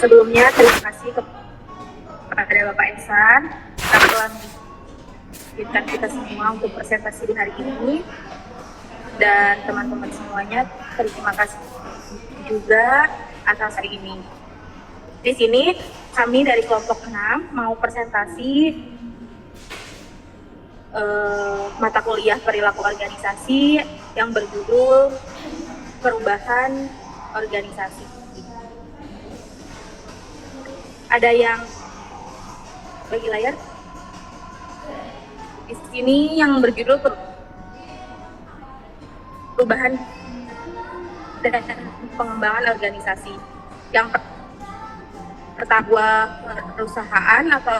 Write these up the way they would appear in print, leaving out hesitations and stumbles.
Sebelumnya terima kasih kepada Bapak Ihsan yang telah mengizinkan kita semua untuk presentasi di hari ini, dan teman-teman semuanya terima kasih juga atas hari ini. Di sini kami dari kelompok 6 mau presentasi mata kuliah perilaku organisasi yang berjudul perubahan organisasi. Ada yang bagi layar? Di sini yang berjudul perubahan dan pengembangan organisasi. Yang pertama, perusahaan atau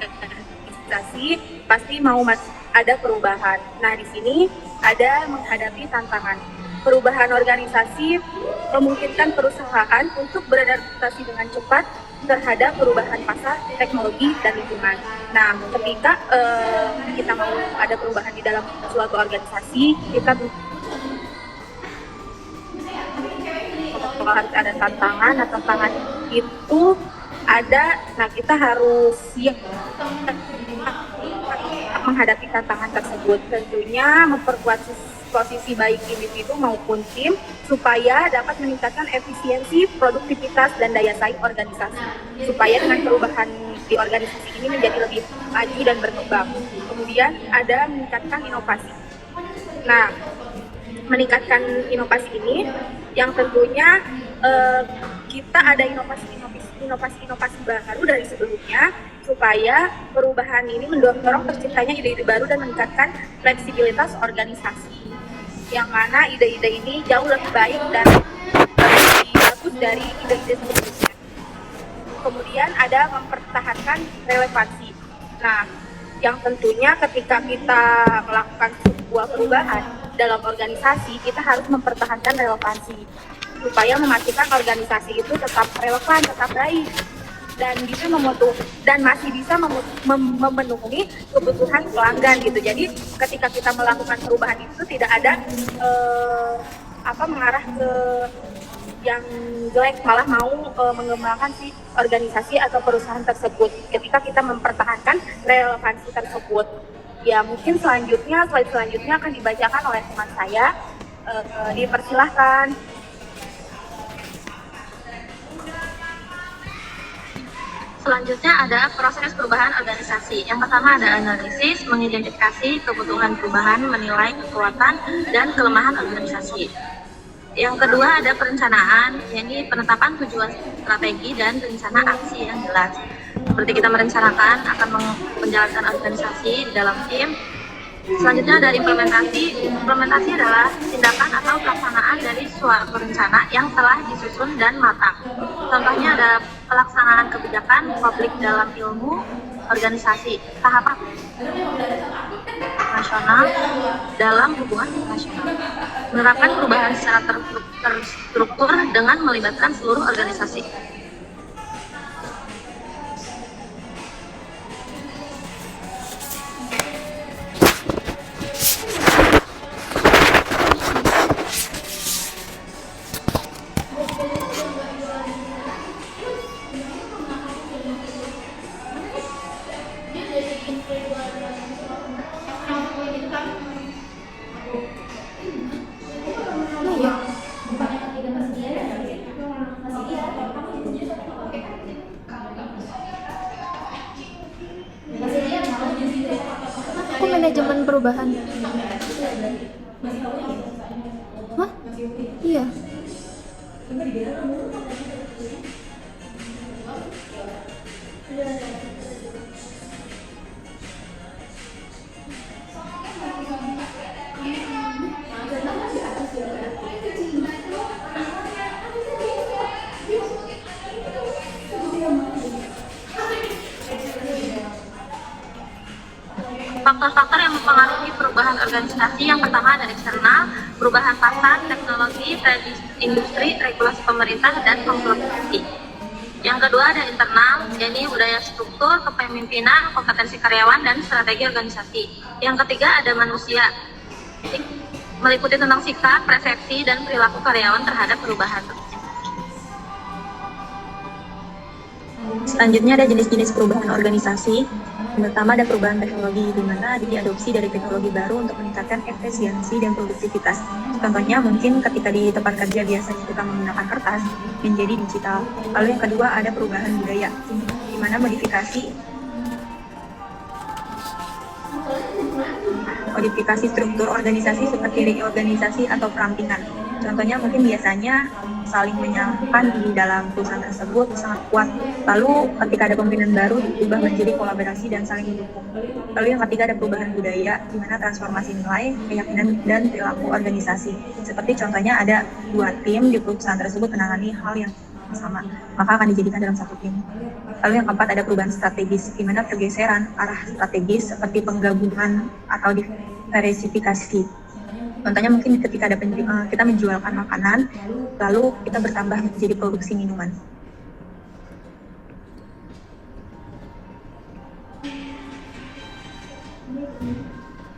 organisasi pasti mau ada perubahan. Nah, di sini ada menghadapi tantangan. Perubahan organisasi memungkinkan perusahaan untuk beradaptasi dengan cepat terhadap perubahan pasar, teknologi, dan lingkungan. Nah, ketika kita mau ada perubahan di dalam suatu organisasi, kita harus ada tantangan. Nah, tantangan itu ada, nah kita harus siap menghadapi tantangan tersebut. Tentunya memperkuat posisi baik individu maupun tim supaya dapat meningkatkan efisiensi, produktivitas, dan daya saing organisasi. Supaya dengan perubahan di organisasi ini menjadi lebih maju dan berkembang. Kemudian ada meningkatkan inovasi. Nah, meningkatkan inovasi ini yang tentunya kita ada inovasi baru dari sebelumnya supaya perubahan ini mendorong terciptanya ide-ide baru dan meningkatkan fleksibilitas organisasi, yang mana ide-ide ini jauh lebih baik dan lebih bagus dari ide-ide sebelumnya. Kemudian ada mempertahankan relevansi. Nah, yang tentunya ketika kita melakukan sebuah perubahan dalam organisasi, kita harus mempertahankan relevansi supaya memastikan organisasi itu tetap relevan, tetap baik, dan bisa masih bisa memenuhi kebutuhan pelanggan gitu. Jadi ketika kita melakukan perubahan itu tidak ada mengarah ke yang jelek, malah mau mengembangkan si organisasi atau perusahaan tersebut ketika kita mempertahankan relevansi tersebut. Ya, mungkin slide selanjutnya akan dibacakan oleh teman saya. Dipersilahkan. Selanjutnya ada proses perubahan organisasi. Yang pertama ada analisis, mengidentifikasi kebutuhan perubahan, menilai kekuatan dan kelemahan organisasi. Yang kedua ada perencanaan, yakni penetapan tujuan strategi dan rencana aksi yang jelas. Seperti kita merencanakan akan menjalankan organisasi di dalam tim. Selanjutnya ada implementasi. Implementasi adalah tindakan atau pelaksanaan dari suatu rencana yang telah disusun dan matang. Contohnya ada pelaksanaan kebijakan publik dalam ilmu organisasi, tahapan nasional dalam hubungan internasional. Menerapkan perubahan secara terstruktur dengan melibatkan seluruh organisasi. Aku manajemen perubahan. Hah? Iya. Faktor-faktor yang mempengaruhi perubahan organisasi yang pertama ada eksternal, perubahan pasar, teknologi, industri, regulasi pemerintah, dan kompetensi. Yang kedua ada internal, yakni budaya struktur, kepemimpinan, kompetensi karyawan, dan strategi organisasi. Yang ketiga ada manusia, meliputi tentang sikap, persepsi, dan perilaku karyawan terhadap perubahan tersebut. Selanjutnya ada jenis-jenis perubahan organisasi. Yang pertama ada perubahan teknologi, di mana diadopsi dari teknologi baru untuk meningkatkan efisiensi dan produktivitas. Contohnya mungkin ketika di tempat kerja biasanya kita menggunakan kertas menjadi digital. Lalu yang kedua ada perubahan budaya, di mana modifikasi struktur organisasi seperti reorganisasi atau perampingan. Contohnya mungkin biasanya saling menyalahkan di dalam perusahaan tersebut sangat kuat. Lalu ketika ada pimpinan baru diubah menjadi kolaborasi dan saling mendukung. Lalu yang ketiga ada perubahan budaya, di mana transformasi nilai, keyakinan dan perilaku organisasi. Seperti contohnya ada 2 tim di perusahaan tersebut menangani hal yang sama, maka akan dijadikan dalam satu tim. Lalu yang keempat ada perubahan strategis, di mana pergeseran arah strategis seperti penggabungan atau diversifikasi. Contohnya mungkin ketika ada kita menjualkan makanan, lalu kita bertambah menjadi produksi minuman.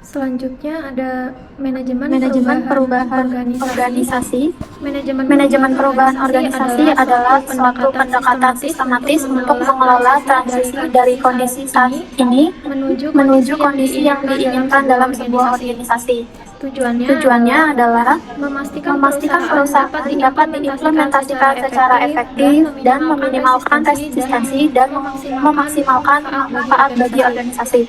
Selanjutnya ada manajemen perubahan organisasi. Manajemen perubahan organisasi adalah suatu pendekatan sistematis untuk mengelola transisi dari kondisi saat ini menuju kondisi yang diinginkan dalam sebuah organisasi. Tujuannya adalah memastikan perusahaan dapat diimplementasikan secara efektif dan meminimalkan resistensi dan memaksimalkan manfaat bagi organisasi.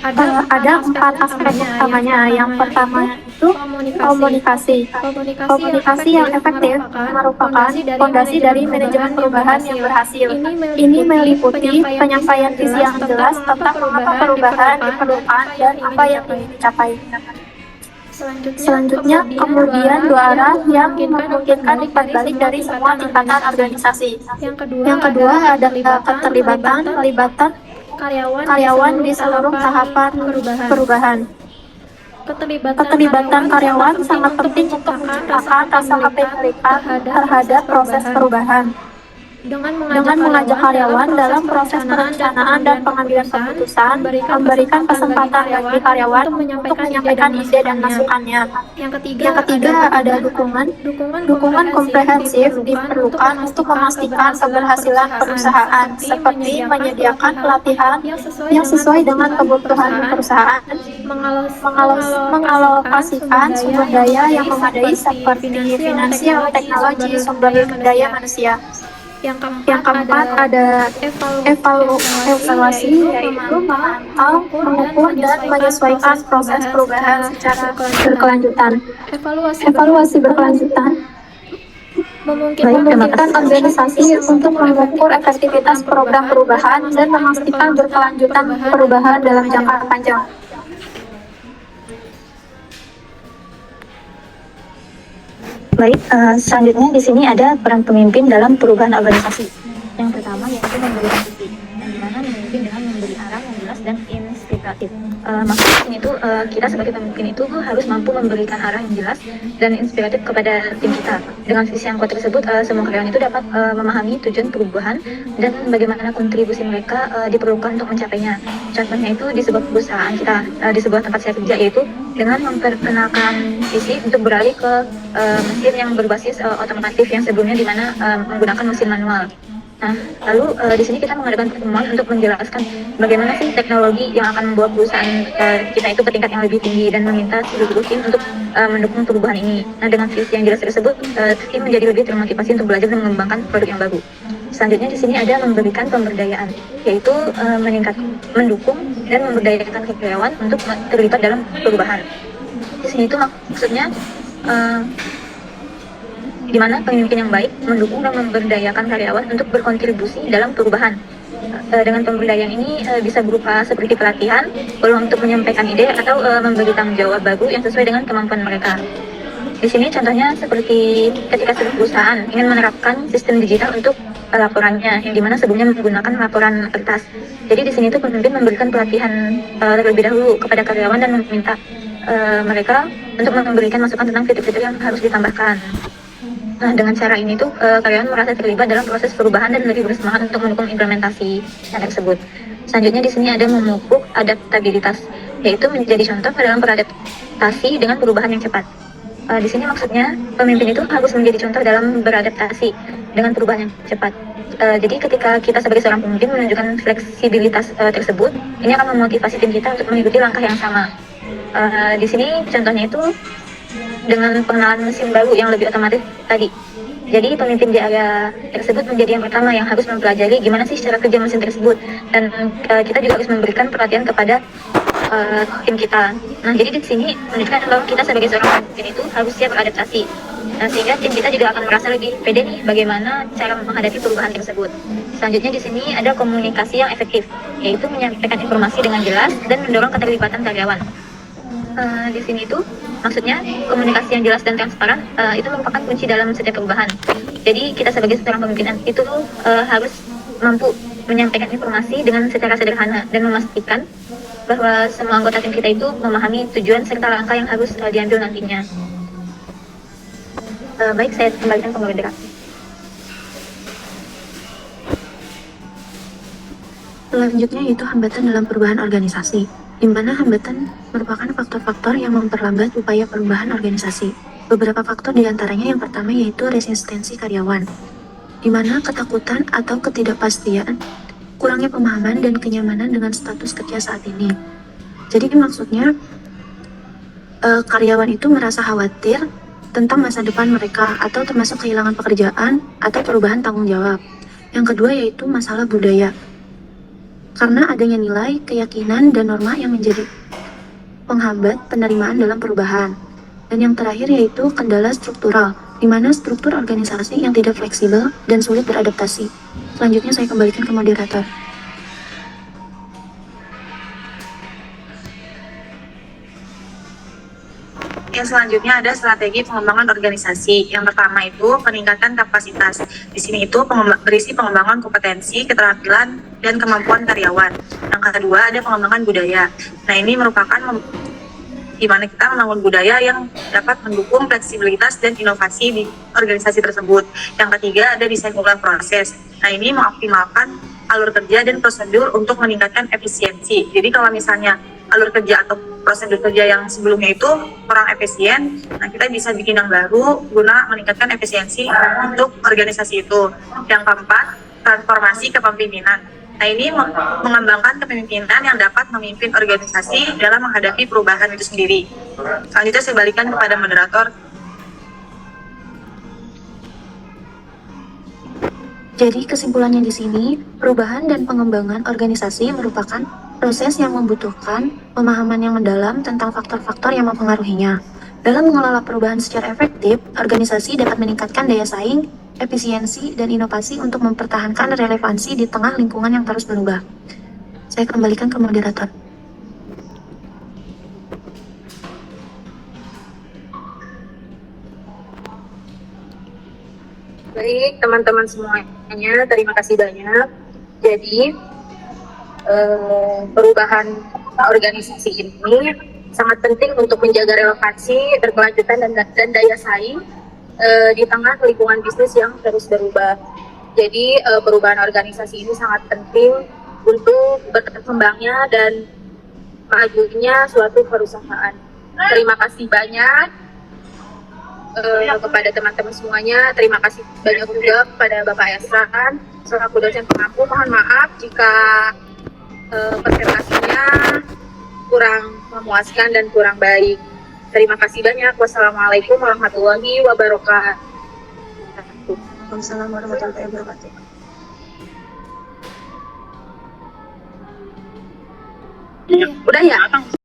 Ada 4 aspek utamanya. Yang pertama itu komunikasi. Komunikasi yang efektif merupakan fondasi dari manajemen perubahan yang berhasil. Ini meliputi penyampaian visi yang jelas tentang mengapa perubahan diperlukan dan apa yang ingin dicapai. Selanjutnya, kemudian 2 arah yang memungkinkan umpan balik dari semua tingkatan organisasi. Yang kedua ada keterlibatan karyawan di seluruh tahapan perubahan. Keterlibatan karyawan sangat penting untuk menciptakan rasa kepemilikan terhadap proses perubahan. Dengan mengajak karyawan dalam proses perencanaan dan pengambilan keputusan, memberikan kesempatan bagi karyawan untuk menyampaikan ide dan masukannya. Yang ketiga ada dukungan. Dukungan komprehensif diperlukan untuk memastikan keberhasilan perusahaan, seperti menyediakan pelatihan yang sesuai dengan kebutuhan perusahaan, mengalokasikan sumber daya yang memadai seperti finansial, teknologi, sumber daya manusia. Yang keempat ada evaluasi, yaitu memantau, mengukur, dan menyesuaikan proses perubahan secara berkelanjutan. Evaluasi berkelanjutan memungkinkan organisasi untuk mengukur efektivitas program perubahan dan memastikan berkelanjutan perubahan dalam jangka panjang. Baik, selanjutnya di sini ada peran pemimpin dalam perubahan organisasi. Yang pertama yaitu memberikan visi, yang dimana memimpin dengan memberi arah yang jelas dan inspiratif. Maksudnya ini tuh kita sebagai pemimpin itu harus mampu memberikan arah yang jelas dan inspiratif kepada tim kita. Dengan visi yang kuat tersebut, semua karyawan itu dapat memahami tujuan perubahan dan bagaimana kontribusi mereka diperlukan untuk mencapainya. Contohnya itu di sebuah perusahaan kita, di sebuah tempat saya kerja, yaitu dengan memperkenalkan visi untuk beralih ke mesin yang berbasis otomotif yang sebelumnya di mana menggunakan mesin manual. Nah, lalu di sini kita mengadakan pertemuan untuk menjelaskan bagaimana sih teknologi yang akan membawa perusahaan kita itu ke tingkat yang lebih tinggi dan meminta seluruh tim untuk mendukung perubahan ini. Nah, dengan visi yang jelas tersebut, tim menjadi lebih termotivasi untuk belajar dan mengembangkan produk yang baru. Selanjutnya di sini ada memberikan pemberdayaan, yaitu mendukung dan memberdayakan karyawan untuk terlibat dalam perubahan. Di sini itu maksudnya di mana pemimpin yang baik mendukung dan memberdayakan karyawan untuk berkontribusi dalam perubahan. Dengan pemberdayaan ini bisa berupa seperti pelatihan, peluang untuk menyampaikan ide, atau memberi tanggung jawab baru yang sesuai dengan kemampuan mereka. Di sini contohnya seperti ketika sebuah perusahaan ingin menerapkan sistem digital untuk laporannya, yang dimana sebelumnya menggunakan laporan kertas. Jadi di sini tuh pemimpin memberikan pelatihan terlebih dahulu kepada karyawan dan meminta mereka untuk memberikan masukan tentang fitur-fitur yang harus ditambahkan. Nah, dengan cara ini tuh karyawan merasa terlibat dalam proses perubahan dan lebih bersemangat untuk mendukung implementasi tersebut. Selanjutnya di sini ada memupuk adaptabilitas, yaitu menjadi contoh dalam beradaptasi dengan perubahan yang cepat. Di sini maksudnya pemimpin itu harus menjadi contoh dalam beradaptasi dengan perubahan yang cepat. Jadi ketika kita sebagai seorang pemimpin menunjukkan fleksibilitas tersebut, ini akan memotivasi tim kita untuk mengikuti langkah yang sama. Di sini contohnya itu dengan pengenalan mesin baru yang lebih otomatis tadi. Jadi pemimpin di area tersebut menjadi yang pertama yang harus mempelajari gimana sih cara kerja mesin tersebut, dan kita juga harus memberikan perhatian kepada tim kita. Nah, jadi di sini menunjukkan bahwa kita sebagai seorang pemimpin itu harus siap beradaptasi. Nah, sehingga tim kita juga akan merasa lebih pede nih bagaimana cara menghadapi perubahan tersebut. Selanjutnya di sini ada komunikasi yang efektif, yaitu menyampaikan informasi dengan jelas dan mendorong keterlibatan karyawan. Di sini itu maksudnya komunikasi yang jelas dan transparan itu merupakan kunci dalam setiap perubahan. Jadi kita sebagai seorang pemimpin itu harus mampu menyampaikan informasi dengan secara sederhana dan memastikan bahwa semua anggota tim kita itu memahami tujuan serta langkah yang harus diambil nantinya. Baik, saya kembalikan ke moderator. Selanjutnya yaitu hambatan dalam perubahan organisasi, di mana hambatan merupakan faktor-faktor yang memperlambat upaya perubahan organisasi. Beberapa faktor diantaranya yang pertama yaitu resistensi karyawan, di mana ketakutan atau ketidakpastian, kurangnya pemahaman dan kenyamanan dengan status kerja saat ini. Jadi maksudnya karyawan itu merasa khawatir tentang masa depan mereka atau termasuk kehilangan pekerjaan atau perubahan tanggung jawab. Yang kedua yaitu masalah budaya, karena adanya nilai, keyakinan, dan norma yang menjadi penghambat penerimaan dalam perubahan. Dan yang terakhir yaitu kendala struktural, di mana struktur organisasi yang tidak fleksibel dan sulit beradaptasi. Selanjutnya saya kembalikan ke moderator. Yang selanjutnya ada strategi pengembangan organisasi. Yang pertama itu peningkatan kapasitas. Di sini itu berisi pengembangan kompetensi, keterampilan, dan kemampuan karyawan. Yang kedua ada pengembangan budaya. Nah, ini merupakan di mana kita membangun budaya yang dapat mendukung fleksibilitas dan inovasi di organisasi tersebut. Yang ketiga ada desain ulang proses. Nah, ini mengoptimalkan alur kerja dan prosedur untuk meningkatkan efisiensi. Jadi kalau misalnya alur kerja atau prosedur kerja yang sebelumnya itu kurang efisien, nah kita bisa bikin yang baru guna meningkatkan efisiensi untuk organisasi itu. Yang keempat, transformasi kepemimpinan. Nah, ini mengembangkan kepemimpinan yang dapat memimpin organisasi dalam menghadapi perubahan itu sendiri. Selanjutnya saya balikan kepada moderator. Jadi kesimpulannya di sini, perubahan dan pengembangan organisasi merupakan proses yang membutuhkan pemahaman yang mendalam tentang faktor-faktor yang mempengaruhinya. Dalam mengelola perubahan secara efektif, organisasi dapat meningkatkan daya saing, efisiensi, dan inovasi untuk mempertahankan relevansi di tengah lingkungan yang terus berubah. Saya kembalikan ke moderator. Baik, teman-teman semuanya, terima kasih banyak. Jadi, perubahan organisasi ini sangat penting untuk menjaga relevansi, berkelanjutan, dan daya saing di tengah lingkungan bisnis yang terus berubah. Jadi, perubahan organisasi ini sangat penting untuk berkembangnya dan majunya suatu perusahaan. Terima kasih banyak kepada teman-teman semuanya. Terima kasih banyak juga kepada Bapak Esran selaku dosen pengampu. Mohon maaf jika presentasinya kurang memuaskan dan kurang baik. Terima kasih banyak. Wassalamualaikum warahmatullahi wabarakatuh. Waalaikumsalam warahmatullahi wabarakatuh. Udah ya?